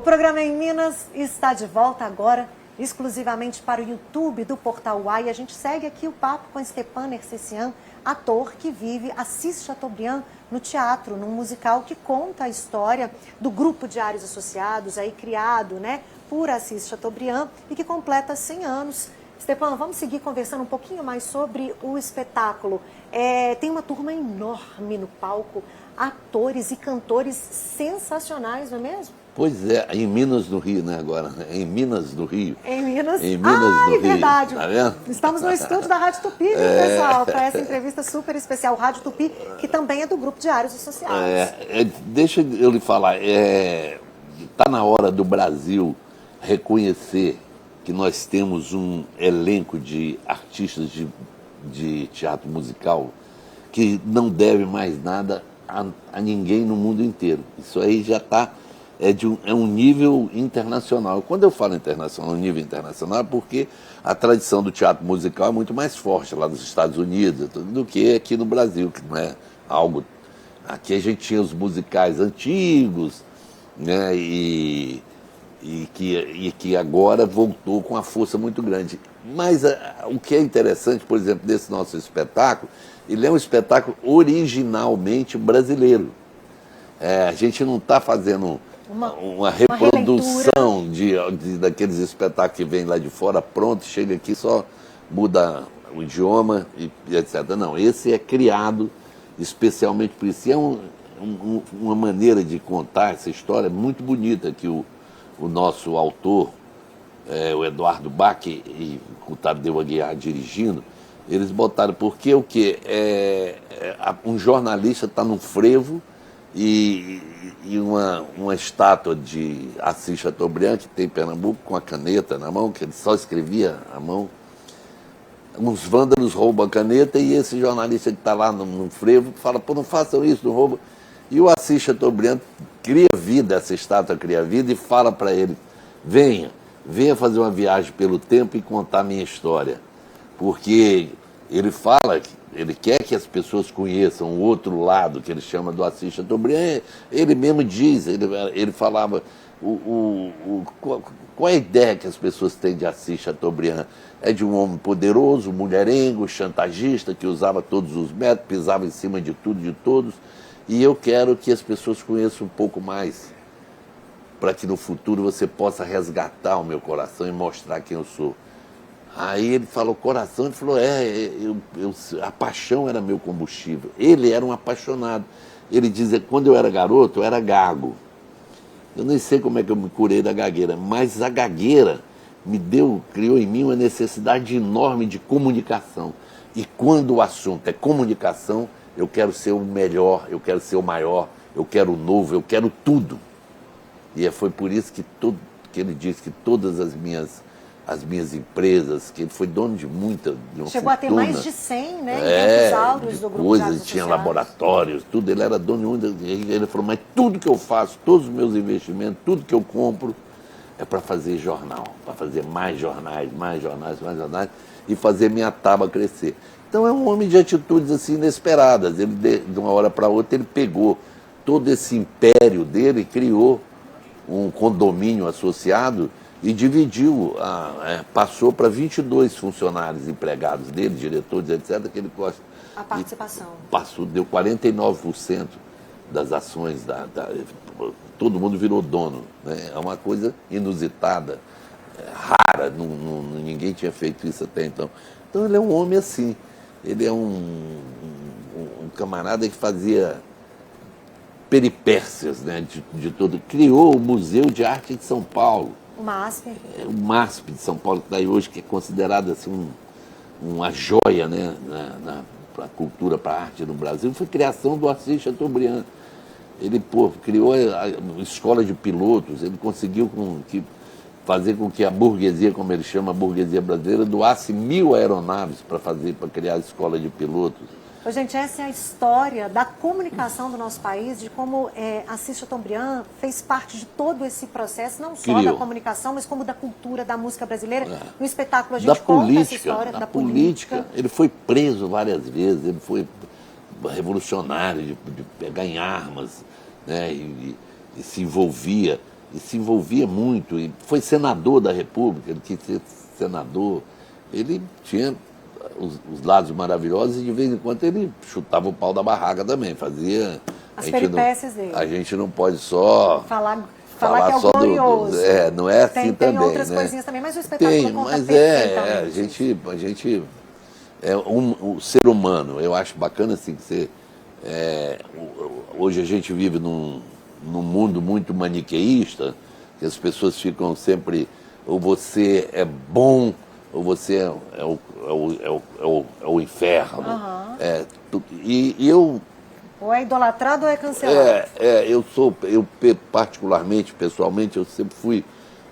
O programa Em Minas está de volta agora, exclusivamente para o YouTube do Portal Uai. A gente segue aqui o papo com Stepan Nercessian, ator que vive Assis Chateaubriand no teatro, num musical que conta a história do grupo Diários Associados, aí criado, por Assis Chateaubriand e que completa 100 anos. Stepan, vamos seguir conversando um pouquinho mais sobre o espetáculo. Tem uma turma enorme no palco, atores e cantores sensacionais, não é mesmo? Pois é, em Minas do Rio, né, agora? Em Minas do Rio. Em Minas, em Minas do Rio. Verdade. Tá vendo? Estamos no estúdio da Rádio Tupi, pessoal, para essa entrevista super especial. Rádio Tupi, que também é do Grupo Diários Associados. Deixa eu lhe falar, está na hora do Brasil reconhecer que nós temos um elenco de artistas de teatro musical que não deve mais nada a ninguém no mundo inteiro. Isso aí já está... É um nível internacional. Quando eu falo internacional, nível internacional, é porque a tradição do teatro musical é muito mais forte lá nos Estados Unidos do que aqui no Brasil, que não é algo... Aqui a gente tinha os musicais antigos, né, e que agora voltou com uma força muito grande. Mas o que é interessante, por exemplo, desse nosso espetáculo, ele é um espetáculo originalmente brasileiro. A gente não está fazendo uma reprodução daqueles espetáculos que vêm lá de fora, pronto, chega aqui, só muda o idioma e etc. Não, esse é criado especialmente por isso. E é uma maneira de contar essa história muito bonita que o nosso autor, o Eduardo Bach e o Tadeu Aguiar dirigindo, eles botaram, porque o quê? Um jornalista está num frevo e uma estátua de Assis Chateaubriand, que tem em Pernambuco, com a caneta na mão, que ele só escrevia à mão. Uns vândalos roubam a caneta e esse jornalista que está lá no frevo fala, pô, não façam isso, não roubam. E o Assis Chateaubriand cria vida, essa estátua cria vida e fala para ele, venha fazer uma viagem pelo tempo e contar a minha história. Porque ele fala, ele quer que as pessoas conheçam o outro lado, que ele chama do Assis Chateaubriand. Ele mesmo diz, ele falava, qual é a ideia que as pessoas têm de Assis Chateaubriand? É de um homem poderoso, mulherengo, chantagista, que usava todos os métodos, pisava em cima de tudo e de todos. E eu quero que as pessoas conheçam um pouco mais, para que no futuro você possa resgatar o meu coração e mostrar quem eu sou. Aí ele falou, coração, ele falou, a paixão era meu combustível. Ele era um apaixonado. Ele dizia, quando eu era garoto, eu era gago. Eu nem sei como é que eu me curei da gagueira, mas a gagueira criou em mim uma necessidade enorme de comunicação. E quando o assunto é comunicação, eu quero ser o melhor, eu quero ser o maior, eu quero o novo, eu quero tudo. E foi por isso que ele disse que todas as minhas empresas, que ele foi dono de muita... Chegou a ter mais de 100, inventos áureos do Grupo Diários tinha Associados. Laboratórios, tudo, ele era dono de ele falou, mas tudo que eu faço, todos os meus investimentos, tudo que eu compro, é para fazer jornal, para fazer mais jornais, e fazer minha tábua crescer. Então é um homem de atitudes assim inesperadas. Ele, de uma hora para outra, ele pegou todo esse império dele e criou um condomínio associado e dividiu, passou para 22 funcionários empregados dele, diretores, etc., que ele gosta. A participação. Deu 49% das ações, todo mundo virou dono. Né? É uma coisa inusitada, rara, ninguém tinha feito isso até então. Então ele é um homem assim, ele é um camarada que fazia peripécias, né, de todo. Criou o Museu de Arte de São Paulo. O MASP. O MASP de São Paulo, que está aí hoje, que é considerado assim, uma joia, né, para a cultura, para a arte no Brasil, foi criação do Assis Chateaubriand. Ele criou a escola de pilotos, ele conseguiu fazer com que a burguesia, como ele chama, a burguesia brasileira, doasse 1000 aeronaves para criar a escola de pilotos. Gente, essa é a história da comunicação do nosso país, de como Assis Chateaubriand fez parte de todo esse processo, não só da comunicação, mas como da cultura, da música brasileira. No espetáculo a gente conta essa história da política. Ele foi preso várias vezes, ele foi revolucionário de pegar em armas, né, e se envolvia e se envolvia muito, e foi senador da República, ele quis ser senador, ele tinha os lados maravilhosos e de vez em quando ele chutava o pau da barraca também, fazia... As peripécias dele. A gente não pode só... Falar que é o só glorioso. não é assim tem também. Tem outras né? coisinhas também, mas o espetáculo Tem, conta mas perfeitamente. a gente o ser humano, eu acho bacana assim que você... hoje a gente vive num mundo muito maniqueísta, que as pessoas ficam sempre, ou você é bom, ou você é o inferno. E eu... Ou é idolatrado ou é cancelado. Eu particularmente, pessoalmente, eu sempre fui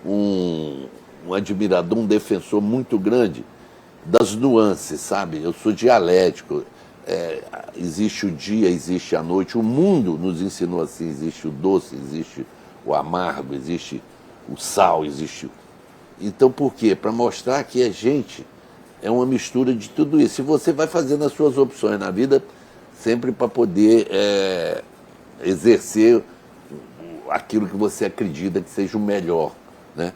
um admirador, um defensor muito grande das nuances, sabe? Eu sou dialético. Existe o dia, existe a noite. O mundo nos ensinou assim: existe o doce, existe o amargo, existe o sal, existe... Então, por quê? Para mostrar que a gente é uma mistura de tudo isso. E você vai fazendo as suas opções na vida sempre para poder exercer aquilo que você acredita que seja o melhor, né?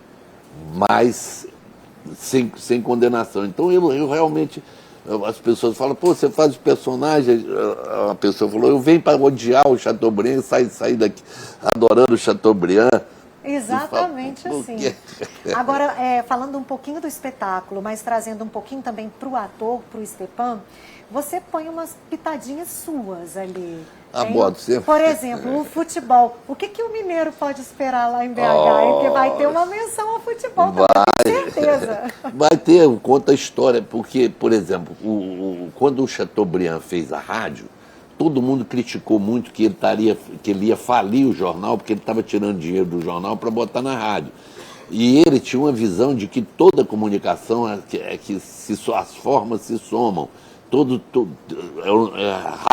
Mas sem condenação. Então eu realmente... As pessoas falam, pô, você faz os personagens... A pessoa falou, eu venho para odiar o Chateaubriand, sair daqui adorando o Chateaubriand. Exatamente assim. Agora, falando um pouquinho do espetáculo, mas trazendo um pouquinho também para o ator, para o Stepan, você põe umas pitadinhas suas ali. Boto sempre. Por exemplo, o futebol. O que o mineiro pode esperar lá em BH? Porque vai ter uma menção ao futebol, tenho certeza. Vai ter, conta a história, porque, por exemplo, quando o Chateaubriand fez a rádio, todo mundo criticou muito que ele ia falir o jornal, porque ele estava tirando dinheiro do jornal para botar na rádio. E ele tinha uma visão de que toda comunicação as formas se somam.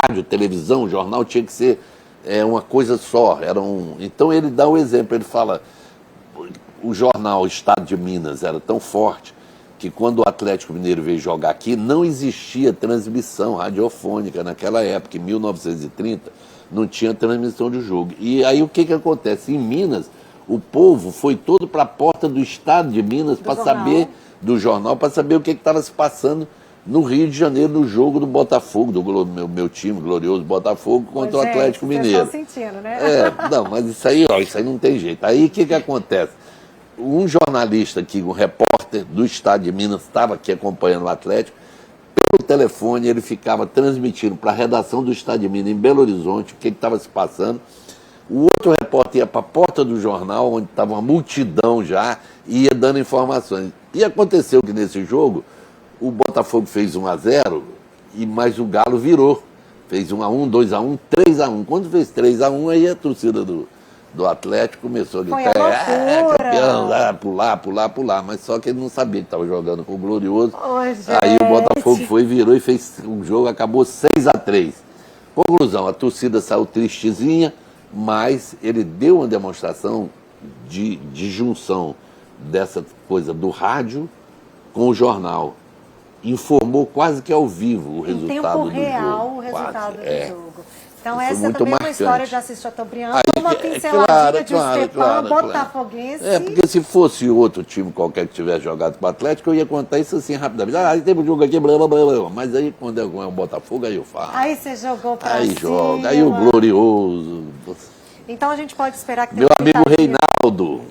Rádio, televisão, jornal tinha que ser uma coisa só. Então ele dá um exemplo, ele fala, o jornal Estado de Minas era tão forte que quando o Atlético Mineiro veio jogar aqui, não existia transmissão radiofônica naquela época, em 1930, não tinha transmissão de jogo. E aí o que acontece? Em Minas, o povo foi todo para a porta do Estado de Minas para saber, do jornal, para saber o que estava se passando no Rio de Janeiro, no jogo do Botafogo, do meu time glorioso Botafogo, contra o Atlético Mineiro. Vocês estão sentindo, né? Não, mas isso aí não tem jeito. Aí o que acontece? Um jornalista aqui, um repórter do Estado de Minas, estava aqui acompanhando o Atlético, pelo telefone ele ficava transmitindo para a redação do Estado de Minas, em Belo Horizonte, o que estava se passando. O outro repórter ia para a porta do jornal, onde estava uma multidão já, e ia dando informações. E aconteceu que nesse jogo, o Botafogo fez 1-0, mas o Galo virou. Fez 1-1, 2-1, 3-1. Quando fez 3-1, aí a torcida do Atlético começou a gritar, campeão, pular. Mas só que ele não sabia que estava jogando com o Glorioso. Aí o Botafogo foi, virou e fez um jogo, acabou 6-3. Conclusão, a torcida saiu tristezinha, mas ele deu uma demonstração de junção dessa coisa do rádio com o jornal. Informou quase que ao vivo o resultado do jogo. Em tempo real o resultado do jogo. Então Isso essa também é uma história de Assis Chateaubriand, uma pinceladinha de Stepan, botafoguense. Porque se fosse outro time qualquer que tivesse jogado para o Atlético, eu ia contar isso assim rapidamente. Aí teve um jogo aqui, blá, blá, blá, blá. Mas aí quando é o Botafogo, aí eu falo. Aí você jogou para cima. Aí joga, aí o Glorioso. Então a gente pode esperar que meu amigo Reinaldo,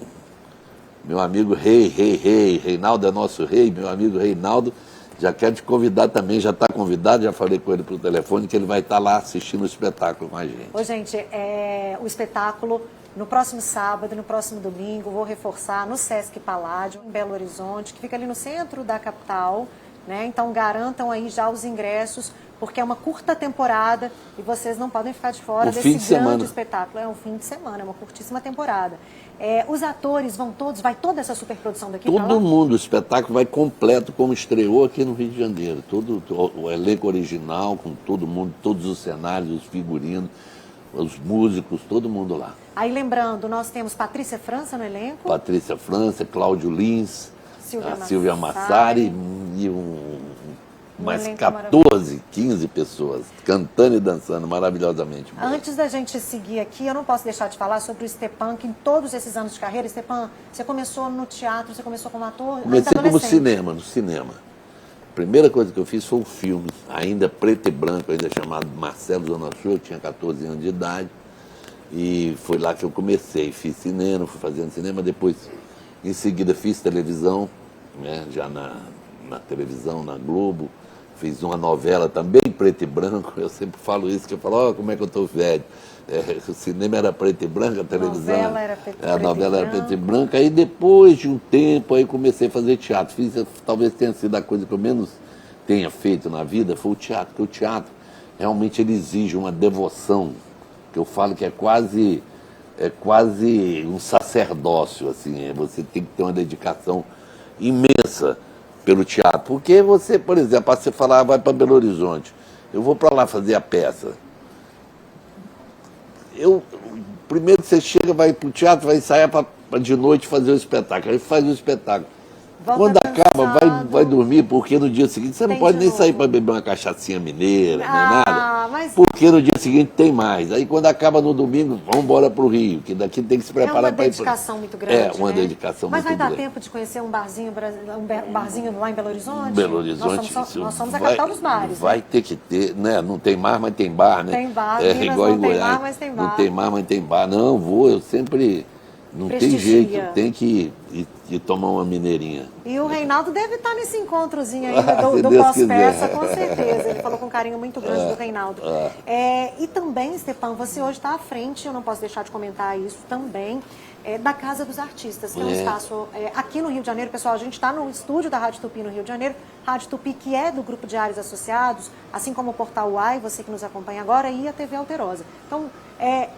meu amigo Reinaldo é nosso rei, meu amigo Reinaldo, já quero te convidar também, já está convidado, já falei com ele pelo telefone, que ele vai estar lá assistindo o espetáculo com a gente. Ô, gente, o espetáculo no próximo sábado, no próximo domingo, vou reforçar, no Sesc Paládio, em Belo Horizonte, que fica ali no centro da capital, né? Então garantam aí já os ingressos, porque é uma curta temporada e vocês não podem ficar de fora desse grande espetáculo. É um fim de semana, é uma curtíssima temporada. Os atores vão todos, vai toda essa superprodução daqui pra lá? Todo mundo, o espetáculo vai completo, como estreou aqui no Rio de Janeiro. Todo o elenco original, com todo mundo, todos os cenários, os figurinos, os músicos, todo mundo lá. Aí lembrando, nós temos Patrícia França no elenco. Patrícia França, Cláudio Lins, Silvia Massari e mas elenco 14, 15 pessoas cantando e dançando maravilhosamente bem. Antes da gente seguir aqui, eu não posso deixar de falar sobre o Stepan, que em todos esses anos de carreira, Stepan, você começou no teatro, você começou como ator, Comecei ainda como adolescente. no cinema. A primeira coisa que eu fiz foi um filme, ainda preto e branco, ainda chamado Marcelo Zona Sul, eu tinha 14 anos de idade. E foi lá que eu comecei, fiz cinema, fui fazendo cinema, depois, em seguida, fiz televisão, né, já na televisão, na Globo, fiz uma novela também preto e branco, eu sempre falo isso, que eu falo, ó, como é que eu estou velho. O cinema era preto e branco, a televisão... A novela era preto e branco, aí depois de um tempo, aí comecei a fazer teatro. Talvez tenha sido a coisa que eu menos tenha feito na vida, foi o teatro, porque o teatro realmente ele exige uma devoção, que eu falo que é quase um sacerdócio, assim, você tem que ter uma dedicação imensa pelo teatro, porque você, por exemplo, você falar, vai para Belo Horizonte, eu vou para lá fazer a peça, primeiro você chega, vai para o teatro, vai ensaiar para de noite fazer o espetáculo, aí faz o espetáculo. Volta Quando acaba, cansado. vai dormir, porque no dia seguinte você não Tem pode de nem novo. sair para beber uma cachaçinha mineira, nem nada. Mas Porque no dia seguinte tem mais. Aí quando acaba no domingo, vamos embora para o Rio, que daqui tem que se é preparar uma para ir dedicação muito grande, É, uma né? dedicação Mas muito vai dar grande. tempo de conhecer um barzinho lá em Belo Horizonte? Belo Horizonte, Nós somos a capital dos bares, vai né? ter que ter, né? Não tem mar, mas tem bar, né? Tem bar, É Minas igual não em tem Goiás. mar, mas tem bar. Não tem mar, mas tem bar. Não, vou, eu sempre... Não tem Prestigia. jeito, tem que ir tomar uma mineirinha. E o Reinaldo deve estar nesse encontrozinho Ah, ainda se do Deus pós-peça, quiser. com certeza. Ele falou com um carinho muito grande do Reinaldo. E também, Stepan, você hoje está à frente, eu não posso deixar de comentar isso também, da Casa dos Artistas, que é um espaço aqui no Rio de Janeiro. Pessoal, a gente está no estúdio da Rádio Tupi no Rio de Janeiro. Rádio Tupi, que é do Grupo Diários Associados, assim como o Portal UAI, você que nos acompanha agora, e a TV Alterosa. Então,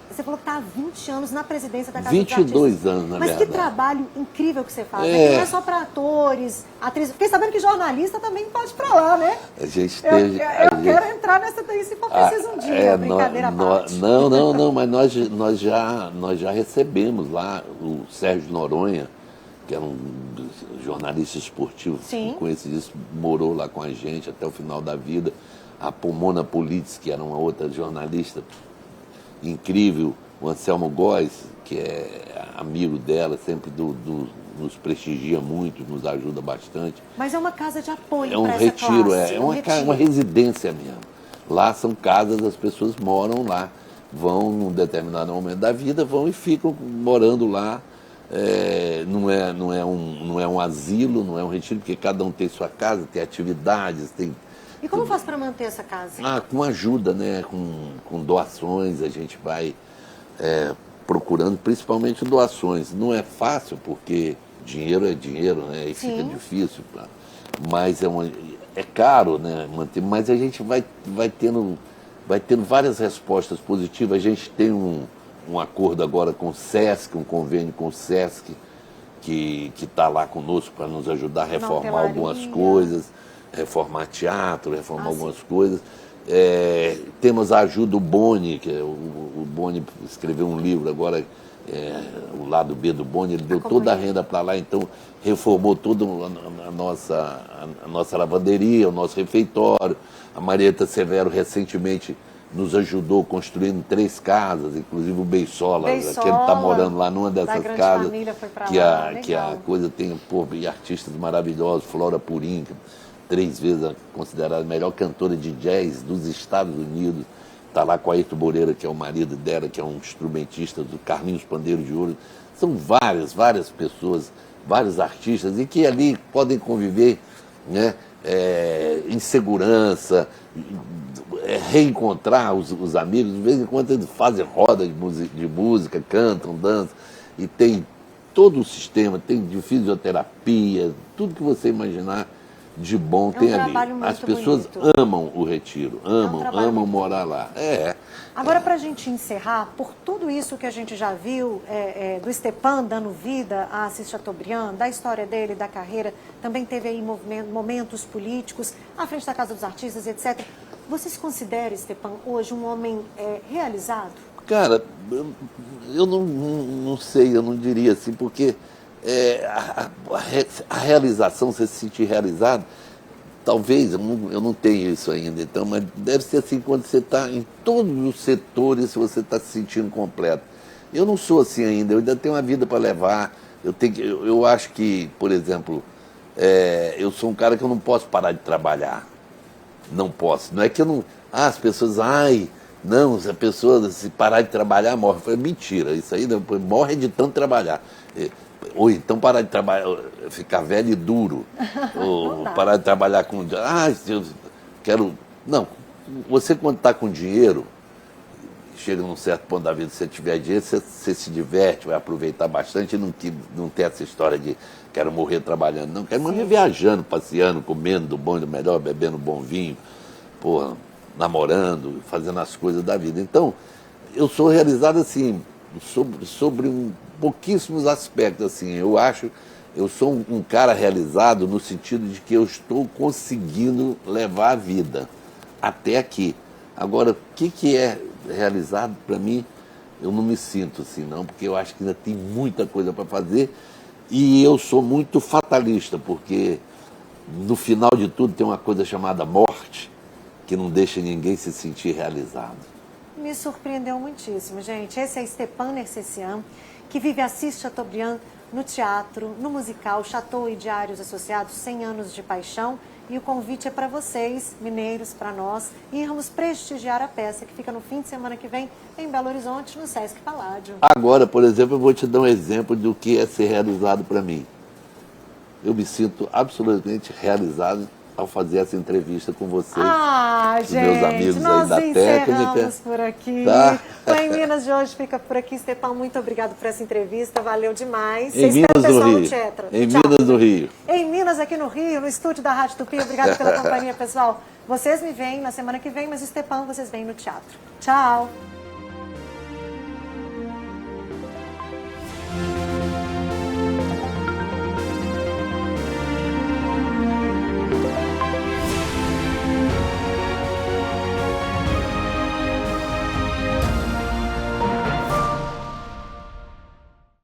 você falou que está há 20 anos na presidência da Casa dos Artistas. 22 anos, na Mas verdade. que trabalho incrível que você faz, né? Que não é só para atores, atrizes. Fiquei sabendo que jornalista também pode ir para lá, né? A gente Eu teve... quero entrar nessa daí se for preciso um dia, brincadeira à parte. Não, mas nós já recebemos lá o Sérgio Noronha, que era um jornalista esportivo, Sim. conhecidíssimo, morou lá com a gente até o final da vida. A Pomona Politz, que era uma outra jornalista incrível, o Anselmo Góes, que é amigo dela, sempre nos prestigia muito, nos ajuda bastante. Mas é uma casa de apoio É um para essa retiro, classe. uma residência mesmo. Lá são casas, as pessoas moram lá, vão num determinado momento da vida, vão e ficam morando lá. Não é um asilo, não é um retiro, porque cada um tem sua casa, tem atividades, tem... E como faz para manter essa casa? Com ajuda, né? Com doações, a gente vai procurando, principalmente doações. Não é fácil, porque dinheiro é dinheiro, né? E fica difícil. Mas é caro, né? Manter, mas a gente vai tendo várias respostas positivas. A gente tem um acordo agora com o SESC, um convênio com o SESC, que está lá conosco para nos ajudar a reformar algumas coisas, reformar teatro, reformar algumas coisas. Temos a ajuda do Boni, que o Boni escreveu um livro agora, o lado B do Boni, ele deu toda a renda para lá, então reformou toda a nossa lavanderia, o nosso refeitório. A Marieta Severo recentemente nos ajudou construindo 3 casas, inclusive o Beisola, que ele está morando lá numa dessas casas, que a coisa tem e artistas maravilhosos, Flora Purim, 3 vezes considerada a melhor cantora de jazz dos Estados Unidos, está lá com a Ayrton Moreira, que é o marido dela, que é um instrumentista do Carlinhos Pandeiro de Ouro. São várias pessoas, vários artistas, e que ali podem conviver, né, em segurança, reencontrar os amigos. De vez em quando eles fazem roda de música, cantam, dançam, e tem todo o sistema, tem de fisioterapia, tudo que você imaginar de bom tem ali. As pessoas amam o retiro, amam morar lá. Agora, para a gente encerrar, por tudo isso que a gente já viu, do Stepan dando vida a Assis Chateaubriand, da história dele, da carreira, também teve aí momentos políticos, à frente da Casa dos Artistas, etc. Você se considera, Stepan, hoje um homem realizado? Cara, eu não sei, eu não diria assim, porque a realização, você se sentir realizado, talvez, eu não tenho isso ainda, então, mas deve ser assim quando você está em todos os setores, você está se sentindo completo. Eu não sou assim ainda, eu ainda tenho uma vida para levar. Eu acho que, por exemplo, eu sou um cara que eu não posso parar de trabalhar. Não posso. Não é que eu não. As pessoas, não, se a pessoa se parar de trabalhar, morre. Eu falei, mentira, isso aí morre de tanto trabalhar. Ou então parar de trabalhar, ficar velho e duro. Ou parar de trabalhar com. Eu quero. Não, você quando está com dinheiro, chega num certo ponto da vida, se você tiver dinheiro, você se diverte, vai aproveitar bastante e não tem essa história de quero morrer trabalhando. Não, quero morrer viajando, passeando, comendo do bom e do melhor, bebendo bom vinho, porra, namorando, fazendo as coisas da vida. Então, eu sou realizado assim, sobre pouquíssimos aspectos. Assim. Eu sou um cara realizado no sentido de que eu estou conseguindo levar a vida até aqui. Agora, o que é realizado para mim, eu não me sinto assim não, porque eu acho que ainda tem muita coisa para fazer e eu sou muito fatalista, porque no final de tudo tem uma coisa chamada morte, que não deixa ninguém se sentir realizado. Me surpreendeu muitíssimo, gente. Esse é Stepan Nercessian, que vive Assis Chateaubriand no teatro, no musical Chateau e Diários Associados 100 Anos de Paixão. E o convite é para vocês, mineiros, para nós, irmos prestigiar a peça que fica no fim de semana que vem em Belo Horizonte, no Sesc Paládio. Agora, por exemplo, eu vou te dar um exemplo do que é ser realizado para mim. Eu me sinto absolutamente realizado ao fazer essa entrevista com vocês. Gente, meus amigos nós aí da técnica. Por aqui. Tá? O Em Minas de hoje fica por aqui. Stepan, muito obrigado por essa entrevista, valeu demais. Em Minas do Rio. Em Minas do Rio. Em Minas, aqui no Rio, no estúdio da Rádio Tupi. Obrigado pela companhia, pessoal. Vocês me veem na semana que vem, mas o Stepan vocês veem no teatro. Tchau.